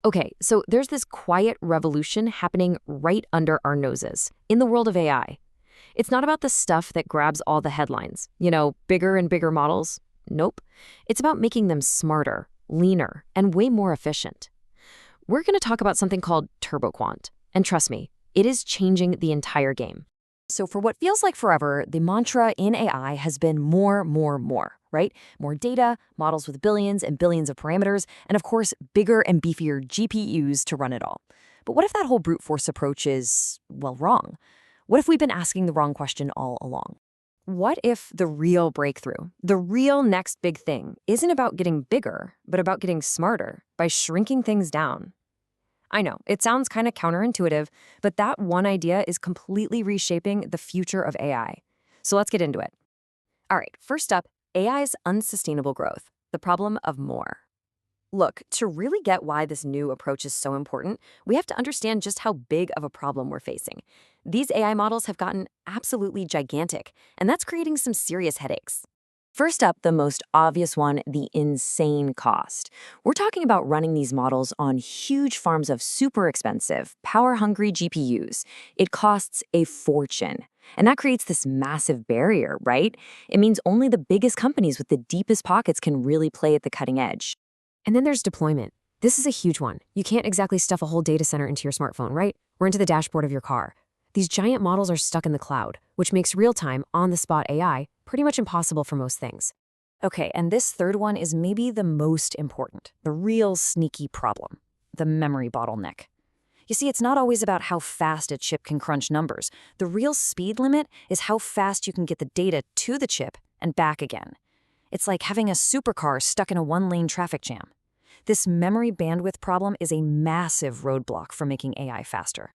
Okay, so there's this quiet revolution happening right under our noses in the world of AI. It's not about the stuff that grabs all the headlines, bigger and bigger models. Nope. It's about making them smarter, leaner, and way more efficient. We're going to talk about something called TurboQuant. And trust me, it is changing the entire game. So for what feels like forever, the mantra in AI has been more, more, right? More data, models with billions and billions of parameters, and of course, bigger and beefier GPUs to run it all. But what if that whole brute force approach is, well, wrong? What if we've been asking the wrong question all along? What if the real breakthrough, the real next big thing, isn't about getting bigger, but about getting smarter by shrinking things down? I know, it sounds kind of counterintuitive, but that one idea is completely reshaping the future of AI. So let's get into it. All right, first up, AI's unsustainable growth, the problem of more. Look, to really get why this new approach is so important, we have to understand just how big of a problem we're facing. These AI models have gotten absolutely gigantic, and that's creating some serious headaches. First up, the most obvious one, the insane cost. We're talking about running these models on huge farms of super expensive, power-hungry GPUs. It costs a fortune. And that creates this massive barrier, right? It means only the biggest companies with the deepest pockets can really play at the cutting edge. And then there's deployment. This is a huge one. You can't exactly stuff a whole data center into your smartphone, right? Or into the dashboard of your car. These giant models are stuck in the cloud, which makes real-time, on-the-spot AI pretty much impossible for most things. Okay, and this third one is maybe the most important, the real sneaky problem, the memory bottleneck. You see, it's not always about how fast a chip can crunch numbers. The real speed limit is how fast you can get the data to the chip and back again. It's like having a supercar stuck in a one-lane traffic jam. This memory bandwidth problem is a massive roadblock for making AI faster.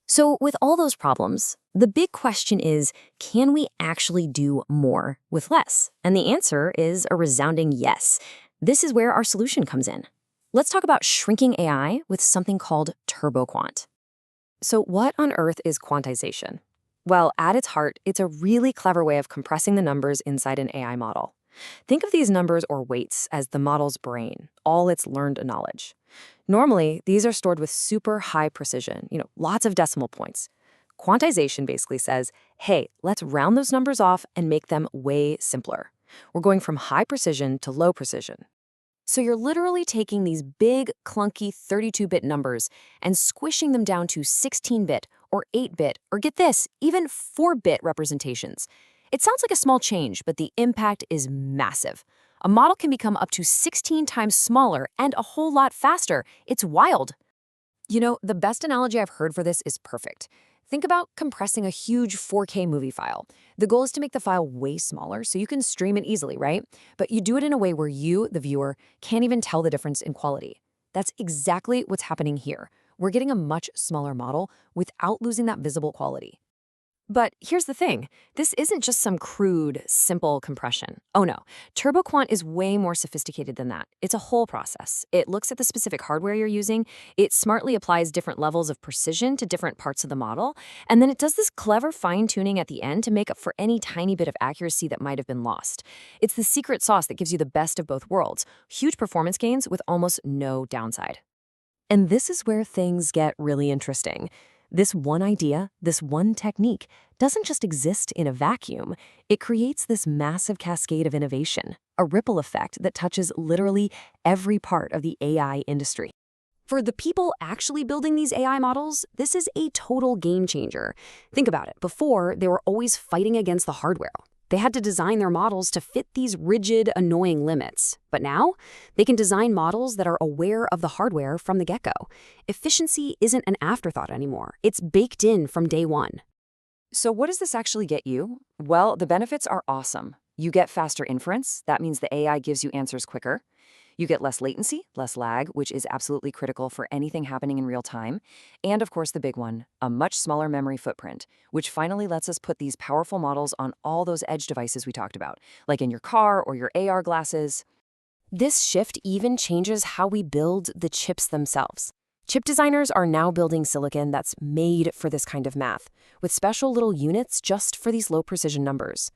So with all those problems, the big question is, can we actually do more with less? And the answer is a resounding yes. This is where our solution comes in. Let's talk about shrinking AI with something called TurboQuant. So what on earth is quantization? Well, at its heart, it's a really clever way of compressing the numbers inside an AI model. Think of these numbers or weights as the model's brain, all its learned knowledge. Normally, these are stored with super high precision, lots of decimal points. Quantization basically says, hey, let's round those numbers off and make them way simpler. We're going from high precision to low precision. So you're literally taking these big, clunky 32-bit numbers and squishing them down to 16-bit or 8-bit, or get this, even 4-bit representations. It sounds like a small change, but the impact is massive. A model can become up to 16 times smaller and a whole lot faster. It's wild. The best analogy I've heard for this is perfect. Think about compressing a huge 4K movie file. The goal is to make the file way smaller so you can stream it easily, right? But you do it in a way where you, the viewer, can't even tell the difference in quality. That's exactly what's happening here. We're getting a much smaller model without losing that visible quality. But here's the thing. This isn't just some crude, simple compression. Oh no, TurboQuant is way more sophisticated than that. It's a whole process. It looks at the specific hardware you're using, it smartly applies different levels of precision to different parts of the model, and then it does this clever fine-tuning at the end to make up for any tiny bit of accuracy that might have been lost. It's the secret sauce that gives you the best of both worlds, huge performance gains with almost no downside. And this is where things get really interesting. This one idea, this one technique, doesn't just exist in a vacuum. It creates this massive cascade of innovation, a ripple effect that touches literally every part of the AI industry. For the people actually building these AI models, this is a total game changer. Think about it. Before, they were always fighting against the hardware. They had to design their models to fit these rigid, annoying limits. But now, they can design models that are aware of the hardware from the get-go. Efficiency isn't an afterthought anymore. It's baked in from day one. So what does this actually get you? Well, the benefits are awesome. You get faster inference. That means the AI gives you answers quicker. You get less latency, less lag, which is absolutely critical for anything happening in real time. And of course, the big one, a much smaller memory footprint, which finally lets us put these powerful models on all those edge devices we talked about, like in your car or your AR glasses. This shift even changes how we build the chips themselves. Chip designers are now building silicon that's made for this kind of math, with special little units just for these low-precision numbers.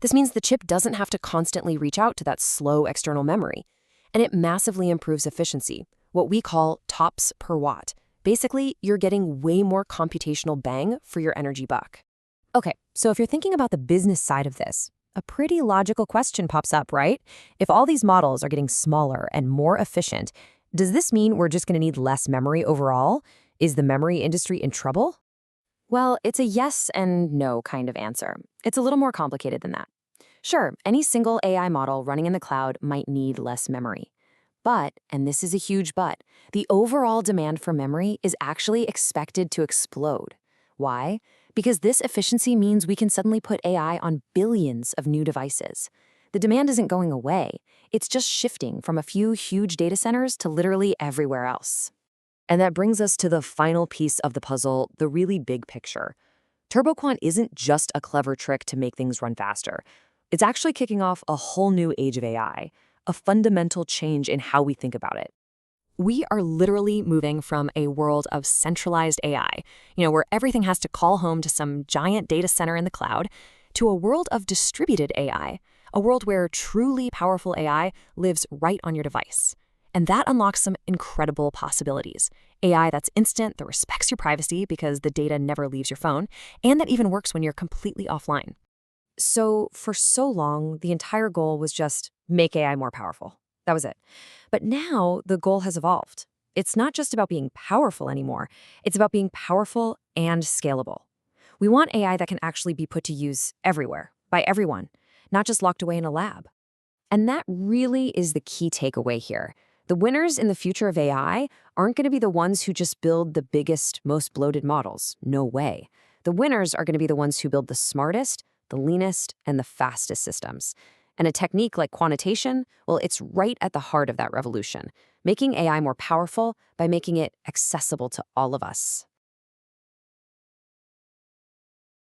This means the chip doesn't have to constantly reach out to that slow external memory. And it massively improves efficiency. what we call TOPS per watt. Basically, you're getting way more computational bang for your energy buck. Okay, so if you're thinking about the business side of this, a pretty logical question pops up, right? If all these models are getting smaller and more efficient, does this mean we're just going to need less memory overall? Is the memory industry in trouble? Well, it's a yes and no kind of answer. It's a little more complicated than that. Sure, any single AI model running in the cloud might need less memory. But, and this is a huge but, the overall demand for memory is actually expected to explode. Why? Because this efficiency means we can suddenly put AI on billions of new devices. The demand isn't going away, it's just shifting from a few huge data centers to literally everywhere else. And that brings us to the final piece of the puzzle, the really big picture. TurboQuant isn't just a clever trick to make things run faster. It's actually kicking off a whole new age of AI, a fundamental change in how we think about it. We are literally moving from a world of centralized AI, where everything has to call home to some giant data center in the cloud, to a world of distributed AI, a world where truly powerful AI lives right on your device. And that unlocks some incredible possibilities. AI that's instant, that respects your privacy because the data never leaves your phone, and that even works when you're completely offline. So for so long, the entire goal was just make AI more powerful. That was it. But now the goal has evolved. It's not just about being powerful anymore. It's about being powerful and scalable. We want AI that can actually be put to use everywhere, by everyone, not just locked away in a lab. And that really is the key takeaway here. The winners in the future of AI aren't going to be the ones who just build the biggest, most bloated models. No way. The winners are going to be the ones who build the smartest, the leanest, and the fastest systems. And a technique like quantization, well, it's right at the heart of that revolution, making AI more powerful by making it accessible to all of us.